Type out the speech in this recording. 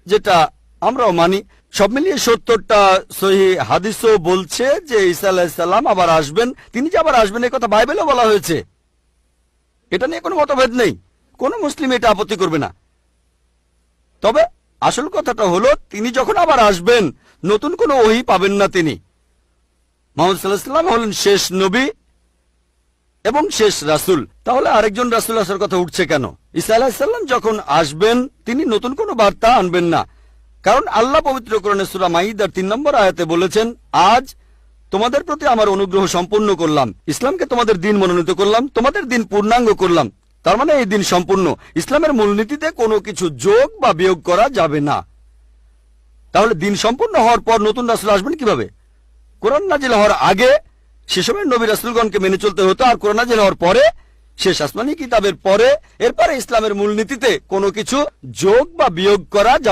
যেটা আমরাও মানি। সব মিলিয়ে 70টা সহিহ হাদিসও বলছে যে ঈসা আলাইহিস সালাম আবার আসবেন। তিনি যে আবার আসবেন এই কথা বাইবেলেও বলা হয়েছে। এটা নিয়ে কোনো মতভেদ নেই, কোনো মুসলিম এটা আপত্তি করবে না। তবে আসল কথাটা হলো তিনি যখন আবার আসবেন নতুন কোনো ওহী পাবেন না। তিনি মুহাম্মদ সাল্লাল্লাহু আলাইহি ওয়াসাল্লাম হলেন শেষ নবী এবং শেষ রাসূল। তাহলে আরেকজন রাসূল আসার কথা উঠছে কেন? ঈসা আলাইহিস সালাম যখন আসবেন তিনি নতুন কোনো বার্তা আনবেন না, কারণ আল্লাহ পবিত্র কোরআনে সূরা মাইদার 3 নম্বর আয়াতে বলেছেন, আজ তোমাদের প্রতি আমার অনুগ্রহ সম্পূর্ণ করলাম, ইসলামকে তোমাদের দিন মনোনীত করলাম, তোমাদের দিন পূর্ণাঙ্গ করলাম। তার মানে এই দিন সম্পূর্ণ। ইসলামের মূলনীতিতে কোনো কিছু যোগ বা বিয়োগ করা যাবে না। তাহলে দিন সম্পূর্ণ হওয়ার পর নতুন রাসূল আসবেন কিভাবে? কোরআন নাজিল হওয়ার আগে সে সময় নবী রাসূলগণকে মেনে চলতে হতো, আর কোরআন নাজিল হওয়ার পরে শেষ আসমানি কিতাবের পরে এরপরে ইসলামের মূলনীতিতে কোনো কিছু যোগ বা বিয়োগ করা যাবে